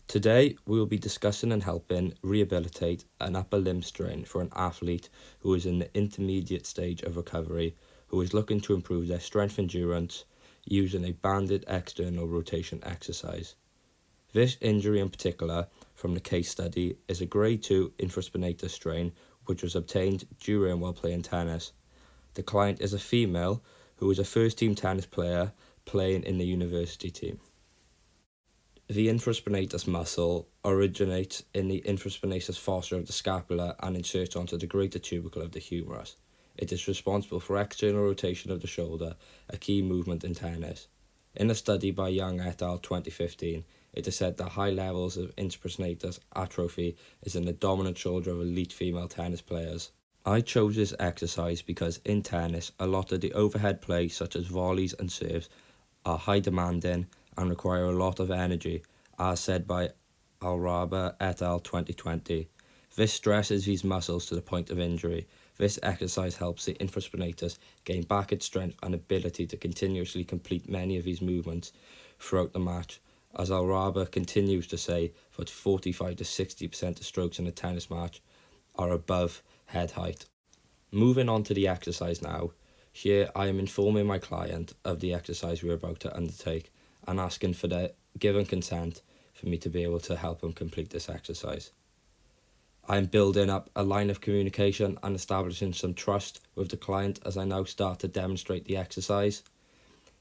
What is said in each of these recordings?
Today, we will be discussing and helping rehabilitate an upper limb strain for an athlete who is in the intermediate stage of recovery, who is looking to improve their strength endurance using a banded external rotation exercise. This injury in particular, from the case study, is a grade 2 infraspinatus strain which was obtained during while playing tennis. The client is a female who is a first-team tennis player playing in the university team. The infraspinatus muscle originates in the infraspinatus fossa of the scapula and inserts onto the greater tubercle of the humerus. It is responsible for external rotation of the shoulder, a key movement in tennis. In a study by Young et al. 2015, it is said that high levels of infraspinatus atrophy is in the dominant shoulder of elite female tennis players. I chose this exercise because in tennis, a lot of the overhead play, such as volleys and serves, are high demanding and require a lot of energy, as said by Alraba et al. 2020. This stresses these muscles to the point of injury. This exercise helps the infraspinatus gain back its strength and ability to continuously complete many of these movements throughout the match. As Alraba continues to say, that 45 to 60% of strokes in a tennis match are above head height. Moving on to the exercise now. Here I am informing my client of the exercise we are about to undertake and asking for their given consent for me to be able to help him complete this exercise. I am building up a line of communication and establishing some trust with the client as I now start to demonstrate the exercise.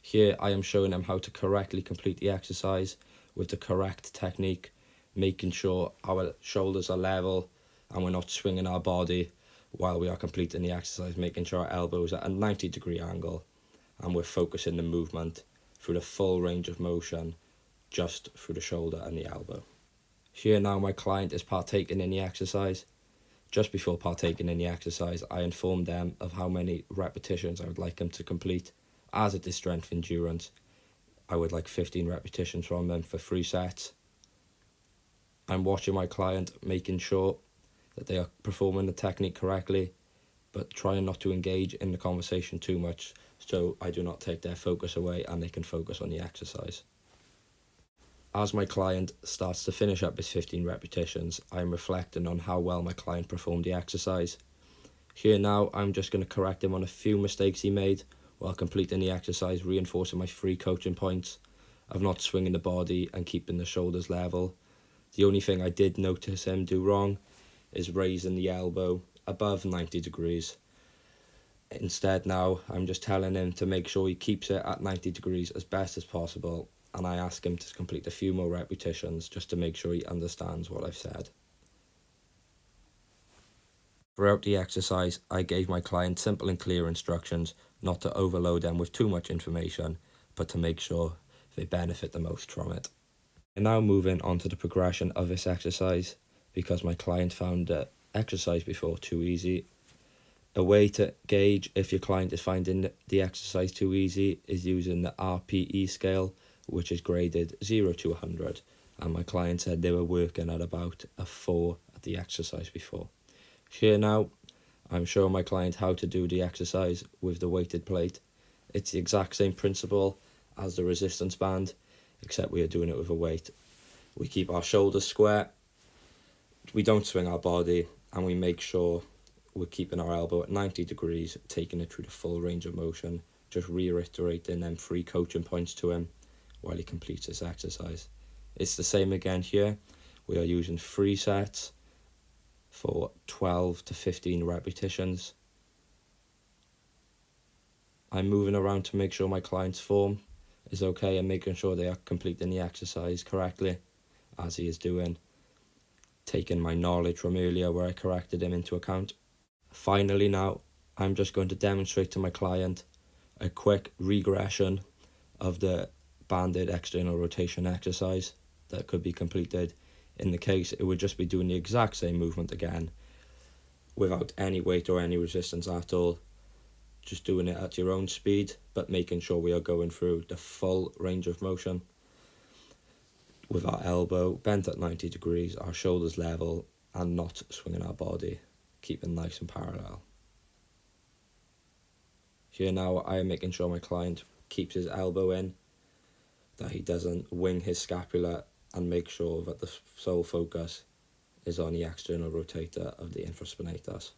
Here I am showing him how to correctly complete the exercise with the correct technique, making sure our shoulders are level and we're not swinging our body while we are completing the exercise, making sure our elbows are at a 90-degree angle and we're focusing the movement through the full range of motion, just through the shoulder and the elbow. Here now my client is partaking in the exercise. Just before partaking in the exercise, I informed them of how many repetitions I would like them to complete. As it is strength endurance, I would like 15 repetitions from them for 3 sets. I'm watching my client, making sure that they are performing the technique correctly, but trying not to engage in the conversation too much so I do not take their focus away and they can focus on the exercise. As my client starts to finish up his 15 repetitions, I am reflecting on how well my client performed the exercise. Here now, I'm just going to correct him on a few mistakes he made while completing the exercise, reinforcing my 3 coaching points of not swinging the body and keeping the shoulders level. The only thing I did notice him do wrong is raising the elbow above 90 degrees. Instead now, I'm just telling him to make sure he keeps it at 90 degrees as best as possible, and I ask him to complete a few more repetitions just to make sure he understands what I've said. Throughout the exercise, I gave my client simple and clear instructions not to overload them with too much information, but to make sure they benefit the most from it. And now moving on to the progression of this exercise, because my client found the exercise before too easy. A way to gauge if your client is finding the exercise too easy is using the RPE scale, which is graded 0 to 100, and my client said they were working at about a 4 at the exercise before. Here now, I'm showing my client how to do the exercise with the weighted plate. It's the exact same principle as the resistance band, except we are doing it with a weight. We keep our shoulders square, we don't swing our body, and we make sure we're keeping our elbow at 90 degrees, taking it through the full range of motion, just reiterating them 3 coaching points to him while he completes this exercise. It's the same again here. We are using 3 sets for 12 to 15 repetitions. I'm moving around to make sure my client's form is okay and making sure they are completing the exercise correctly, as he is doing, taking my knowledge from earlier where I corrected him into account. Finally now, I'm just going to demonstrate to my client a quick regression of the banded external rotation exercise that could be completed. In the case, it would just be doing the exact same movement again without any weight or any resistance at all, just doing it at your own speed, but making sure we are going through the full range of motion with our elbow bent at 90 degrees, our shoulders level, and not swinging our body, keeping nice and parallel. Here now, I am making sure my client keeps his elbow in, that he doesn't wing his scapula and make sure that the sole focus is on the external rotator of the infraspinatus.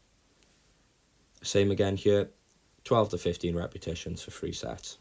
Same again here, 12 to 15 repetitions for 3 sets.